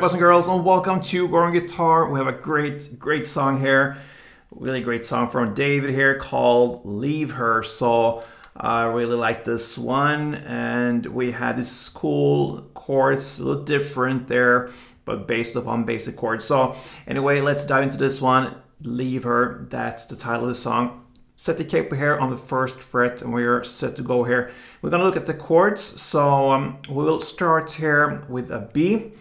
boys and girls, and welcome to Chord Guitar. We have a great song here. Really great song from David here called Leave Her. So I really like this one, and we had this cool chords, a little different there, but based upon basic chords. So anyway, let's dive into this one. Leave Her, that's the title of the song. Set the capo here on the first fret, and we're set to go here. We're gonna look at the chords. So we will start here with a B.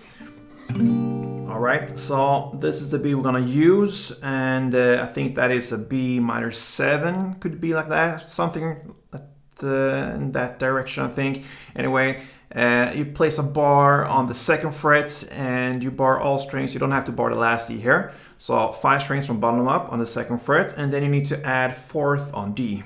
All right, so this is the B we're gonna use, and I think that is a B minor 7, could be like that, something in that direction, I think. Anyway, you place a bar on the second fret, and you bar all strings. You don't have to bar the last E here. So 5 strings from bottom up on the second fret, and then you need to add fourth on D.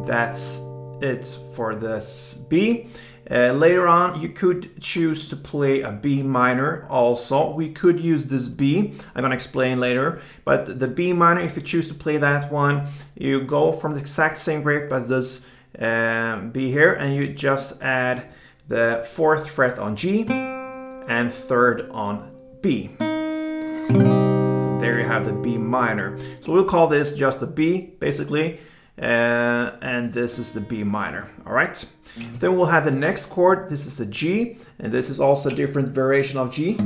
That's it for this B. Later on, you could choose to play a B minor also. We could use this B, I'm gonna explain later, but the B minor, if you choose to play that one, you go from the exact same grip as this B here, and you just add the 4th fret on G and 3rd on B. So there you have the B minor. So we'll call this just a B, basically. And this is the B minor, all right? Then we'll have the next chord. This is the G, and this is also a different variation of G.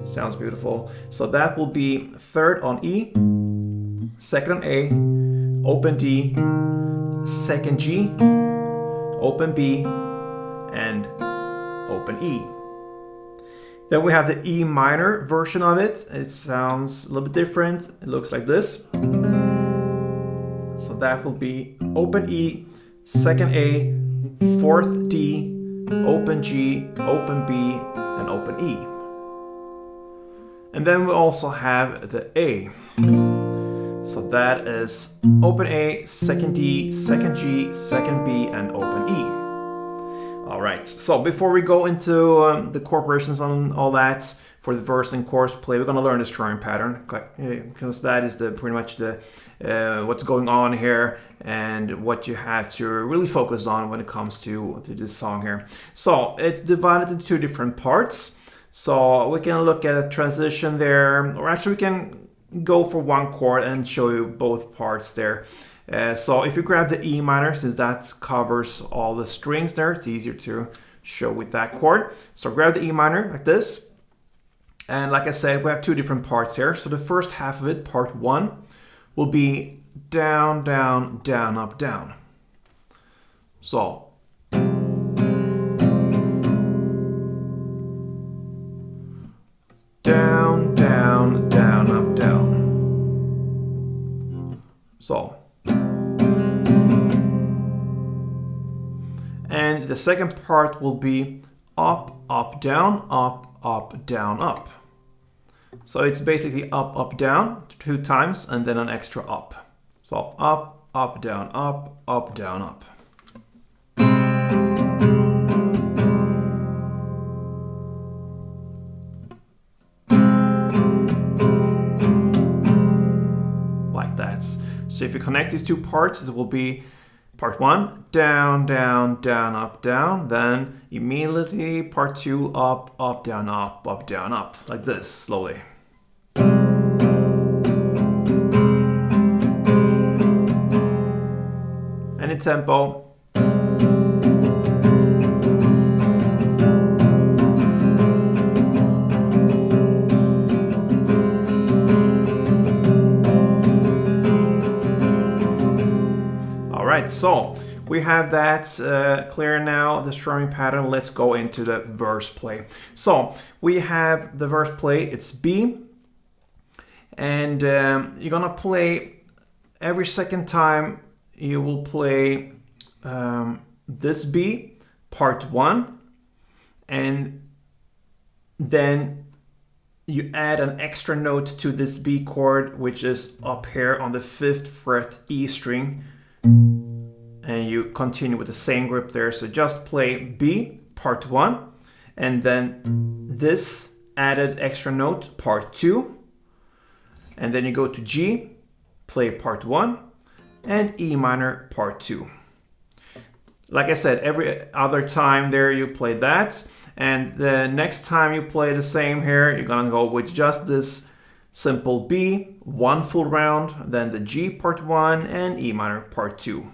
Sounds beautiful. So that will be 3rd on E, 2nd on A, open D, 2nd G, open B, and open E. Then we have the E minor version of it. It sounds a little bit different. It looks like this. So that will be open E, 2nd A, 4th D, open G, open B, and open E. And then we also have the A. So that is open A, 2nd D, 2nd G, 2nd B, and open E. All right, so before we go into the corporations and all that for the verse and chorus play, we're gonna learn the strumming pattern, because that is pretty much the what's going on here and what you have to really focus on when it comes to this song here. So it's divided into 2 different parts. So we can look at a transition there, or actually we can go for one chord and show you both parts there. So if you grab the E minor, since that covers all the strings there, it's easier to show with that chord. So grab the E minor like this. And like I said, we have 2 different parts here. So the first half of it, part 1, will be down, down, down, up, down. So down, down, down, up, down. So. And the second part will be up, up, down, up, up, down, up. So it's basically up, up, down 2 times, and then an extra up. So up, up, down, up, up, down, up. Like that. So if you connect these 2 parts, it will be part 1, down, down, down, up, down. Then immediately part 2, up, up, down, up, down, up. Like this, slowly. And in tempo. So we have that clear now, the strumming pattern. Let's go into the verse play. So we have the verse play, it's B, and you're gonna play every second time you will play this B, part 1, and then you add an extra note to this B chord, which is up here on the 5th fret E string. And you continue with the same grip there. So just play B, part 1, and then this added extra note, part 2, and then you go to G, play part 1, and E minor, part 2. Like I said, every other time there you play that, and the next time you play the same here, you're gonna go with just this simple B, one full round, then the G part 1 and E minor part 2.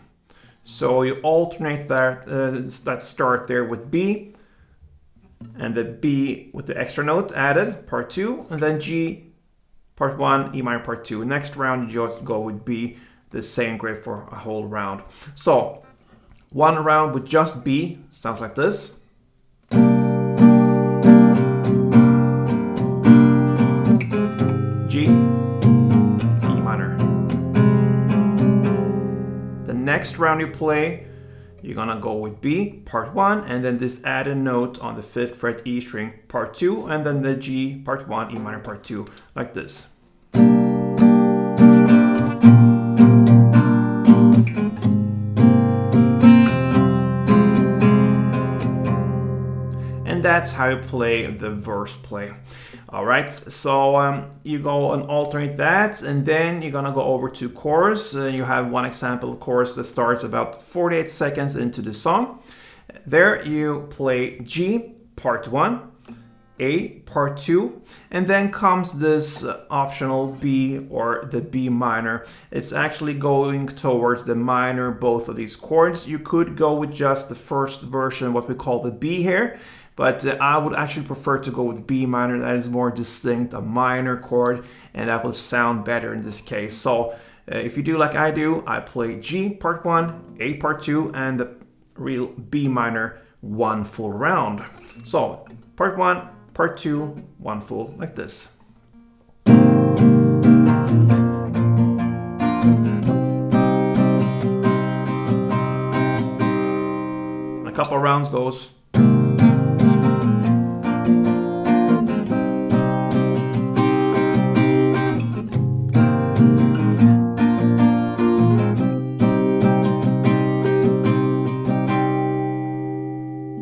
So you alternate that start there with B, and the B with the extra note added, part 2, and then G part 1, E minor part 2. Next round you just go with B, the same grade for a whole round. So one round with just B sounds like this. G, E minor. The next round you play, you're gonna go with B, part 1, and then this added note on the 5th fret E string, part 2, and then the G, part 1, E minor, part 2, like this. And that's how you play the verse play. All right, so you go and alternate that, and then you're gonna go over to chorus. You have one example of chorus that starts about 48 seconds into the song. There you play G, part 1, A, part 2, and then comes this optional B or the B minor. It's actually going towards the minor, both of these chords. You could go with just the first version, what we call the B here, but I would actually prefer to go with B minor. That is more distinct, a minor chord, and that will sound better in this case. So if you do like I do, I play G part 1, A part 2, and the real B minor one full round. So part 1, part 2, one full, like this. And a couple of rounds goes.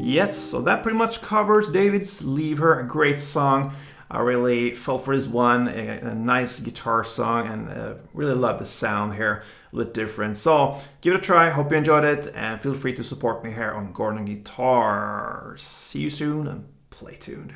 Yes, so that pretty much covers David's Leave Her, a great song. I really fell for this one, a nice guitar song, and really love the sound here, a bit different. So give it a try, hope you enjoyed it, and feel free to support me here on Gordon Guitars. See you soon, and play tuned.